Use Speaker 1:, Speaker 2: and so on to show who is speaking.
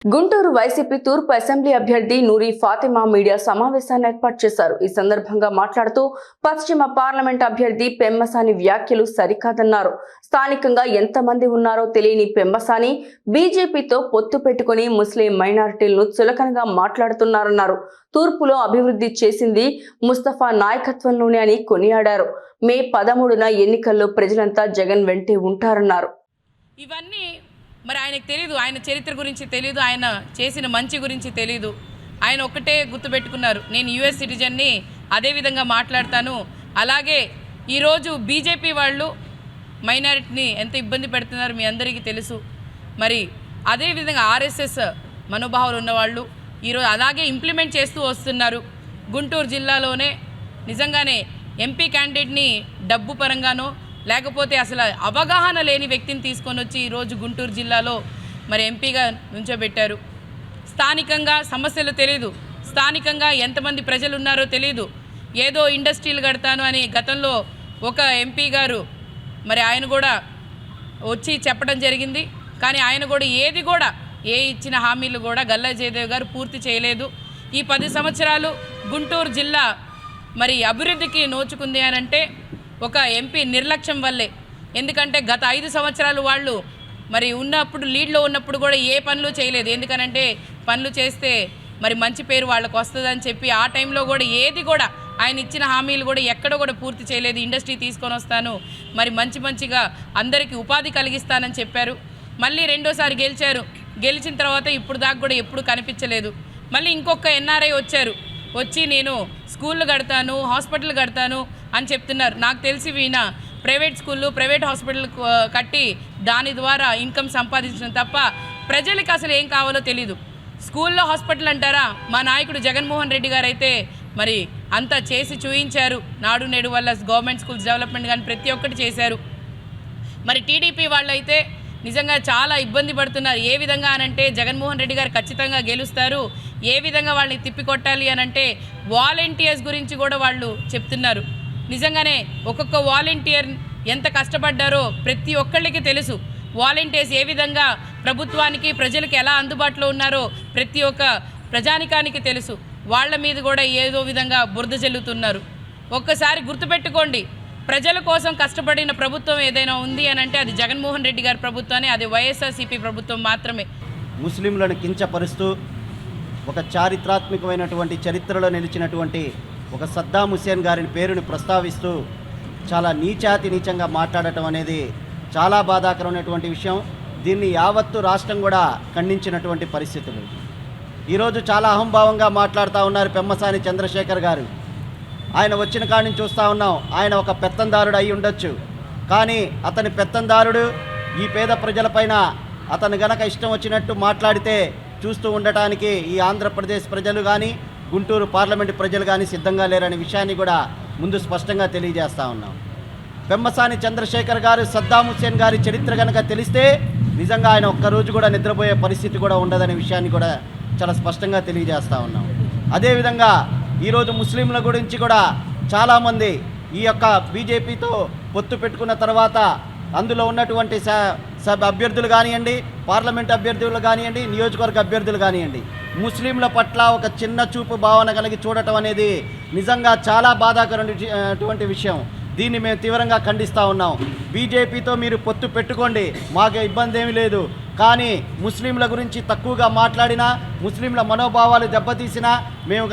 Speaker 1: Guntur YCP తూర్పు assembly అభ్యర్థి నూరి Fatima media సమావేశాన్ని ఏర్పాటు చేశారు. ఈ సందర్భంగా మాట్లాడుతూ పశ్చిమ పార్లమెంట్ అభ్యర్థి పెమ్మసాని వ్యాఖ్యలు సరికాదన్నారు. స్థానికంగా ఎంతమంది ఉన్నారో తెలియని పెమ్మసాని బీజేపీతో పొత్తు పెట్టుకుని ముస్లిం మైనారిటీలను చులకనగా మాట్లాడుతున్నారన్నారు. తూర్పులో అభివృద్ధి చేసింది ముస్తఫా నాయకత్వంలోనే అని కొనియాడారు. మే 13న ఎన్నికల్లో ప్రజలంతా జగన్ వెంటే ఉంటారన్నారు.
Speaker 2: ఇవన్నీ మరి ఆయనకు తెలియదు, ఆయన చరిత్ర గురించి తెలియదు, ఆయన చేసిన మంచి గురించి తెలియదు. ఆయన ఒక్కటే గుర్తుపెట్టుకున్నారు, నేను యుఎస్ సిటిజన్ని, అదేవిధంగా మాట్లాడతాను. అలాగే ఈరోజు బీజేపీ వాళ్ళు మైనారిటీని ఎంత ఇబ్బంది పెడుతున్నారు మీ అందరికీ తెలుసు. మరి అదేవిధంగా ఆర్ఎస్ఎస్ మనోభావాలు ఉన్నవాళ్ళు ఈరోజు అలాగే ఇంప్లిమెంట్ చేస్తూ వస్తున్నారు. గుంటూరు జిల్లాలోనే నిజంగానే ఎంపీ క్యాండిడేట్ని డబ్బు పరంగానో లేకపోతే అసలు అవగాహన లేని వ్యక్తిని తీసుకొని వచ్చి ఈరోజు గుంటూరు జిల్లాలో మరి ఎంపీగా నుంచోబెట్టారు. స్థానికంగా సమస్యలు తెలియదు, స్థానికంగా ఎంతమంది ప్రజలు ఉన్నారో తెలియదు. ఏదో ఇండస్ట్రీలు కడతాను అని గతంలో ఒక ఎంపీ గారు మరి ఆయన కూడా వచ్చి చెప్పడం జరిగింది. కానీ ఆయన కూడా ఏది కూడా ఇచ్చిన హామీలు కూడా గల్లా జయదేవ్ గారు పూర్తి చేయలేదు. ఈ 10 సంవత్సరాలు గుంటూరు జిల్లా మరి అభివృద్ధికి నోచుకుంది అనంటే ఒక ఎంపీ నిర్లక్ష్యం వల్లే. ఎందుకంటే గత 5 సంవత్సరాలు వాళ్ళు మరి ఉన్నప్పుడు లీడ్లో ఉన్నప్పుడు కూడా ఏ పనులు చేయలేదు. ఎందుకనంటే పనులు చేస్తే మరి మంచి పేరు వాళ్ళకు వస్తుందని చెప్పి ఆ టైంలో కూడా ఏది కూడా ఆయన ఇచ్చిన హామీలు కూడా ఎక్కడ కూడా పూర్తి చేయలేదు. ఇండస్ట్రీ తీసుకొని వస్తాను, మరి మంచిగా అందరికీ ఉపాధి కలిగిస్తానని చెప్పారు. మళ్ళీ రెండోసారి గెలిచారు. గెలిచిన తర్వాత ఇప్పుడు దాకా కూడా ఎప్పుడు కనిపించలేదు. మళ్ళీ ఇంకొక ఎన్ఆర్ఐ వచ్చి నేను స్కూళ్ళు కడతాను, హాస్పిటల్ కడతాను అని చెప్తున్నారు. నాకు తెలిసి ఈయన ప్రైవేట్ స్కూళ్ళు, ప్రైవేట్ హాస్పిటల్ కట్టి దాని ద్వారా ఇన్కమ్ సంపాదించడం తప్ప ప్రజలకు అసలు ఏం కావాలో తెలీదు. స్కూల్లో హాస్పిటల్ అంటారా, మా నాయకుడు జగన్మోహన్ రెడ్డి గారు అయితే మరి అంతా చేసి చూయించారు. నాడు నేడు వల్ల గవర్నమెంట్ స్కూల్స్ డెవలప్మెంట్ కానీ ప్రతి ఒక్కటి చేశారు. మరి టీడీపీ వాళ్ళు అయితే నిజంగా చాలా ఇబ్బంది పడుతున్నారు. ఏ విధంగా అనంటే జగన్మోహన్ రెడ్డి గారు ఖచ్చితంగా గెలుస్తారు, ఏ విధంగా వాళ్ళని తిప్పికొట్టాలి అనంటే వాలంటీర్స్ గురించి కూడా వాళ్ళు చెప్తున్నారు. నిజంగానే ఒక్కొక్క వాలంటీర్ ఎంత కష్టపడ్డారో ప్రతి ఒక్కళ్ళకి తెలుసు. వాలంటీర్స్ ఏ విధంగా ప్రభుత్వానికి ప్రజలకు ఎలా అందుబాటులో ఉన్నారో ప్రతి ఒక్క ప్రజానికానికి తెలుసు. వాళ్ళ మీద కూడా ఏదో విధంగా బురద జల్లుతున్నారు. ఒక్కసారి గుర్తుపెట్టుకోండి, ప్రజల కోసం కష్టపడిన ప్రభుత్వం ఏదైనా ఉంది అనంటే అది జగన్మోహన్ రెడ్డి గారి ప్రభుత్వమే, అది వైఎస్ఆర్సీపీ ప్రభుత్వం మాత్రమే.
Speaker 3: ముస్లింలను కించపరుస్తూ ఒక చారిత్రాత్మకమైనటువంటి చరిత్రలో నిలిచినటువంటి ఒక సద్దాం హుస్సేన్ గారిని పేరుని ప్రస్తావిస్తూ చాలా నీచంగా మాట్లాడటం అనేది చాలా బాధాకరమైనటువంటి విషయం. దీన్ని యావత్తు రాష్ట్రం కూడా ఖండించినటువంటి పరిస్థితులు. ఈరోజు చాలా అహంభావంగా మాట్లాడుతూ ఉన్నారు పెమ్మసాని చంద్రశేఖర్ గారు. ఆయన వచ్చిన కాడి నుంచి చూస్తూ ఉన్నాం, ఆయన ఒక పెత్తందారుడు అయి ఉండొచ్చు, కానీ అతని పెత్తందారుడు ఈ పేద ప్రజలపైన అతను గనక ఇష్టం వచ్చినట్టు మాట్లాడితే చూస్తూ ఉండటానికి ఈ ఆంధ్రప్రదేశ్ ప్రజలు కానీ గుంటూరు పార్లమెంటు ప్రజలు కానీ సిద్ధంగా లేరనే విషయాన్ని కూడా ముందు స్పష్టంగా తెలియజేస్తూ ఉన్నాం. పెమ్మసాని చంద్రశేఖర్ గారు సద్దాం హుస్సేన్ గారి చరిత్ర కనుక తెలిస్తే నిజంగా ఆయన ఒక్కరోజు కూడా నిద్రపోయే పరిస్థితి కూడా ఉండదనే విషయాన్ని కూడా చాలా స్పష్టంగా తెలియజేస్తూ ఉన్నాం. అదేవిధంగా ఈరోజు ముస్లింల గురించి కూడా చాలామంది ఈ యొక్క బీజేపీతో పొత్తు పెట్టుకున్న తర్వాత అందులో ఉన్నటువంటి అభ్యర్థులు కానివ్వండి, పార్లమెంట్ అభ్యర్థులు కానివ్వండి, నియోజకవర్గ అభ్యర్థులు కానివ్వండి, ముస్లింల పట్ల ఒక చిన్న చూపు భావన కలిగి చూడటం అనేది నిజంగా చాలా బాధాకరమైనటువంటి విషయం. దీన్ని మేము తీవ్రంగా ఖండిస్తూ ఉన్నాం. బీజేపీతో మీరు పొత్తు పెట్టుకోండి, మాకు ఇబ్బంది ఏమీ లేదు. కానీ ముస్లింల గురించి తక్కువగా మాట్లాడినా, ముస్లింల మనోభావాలు దెబ్బతీసినా మేము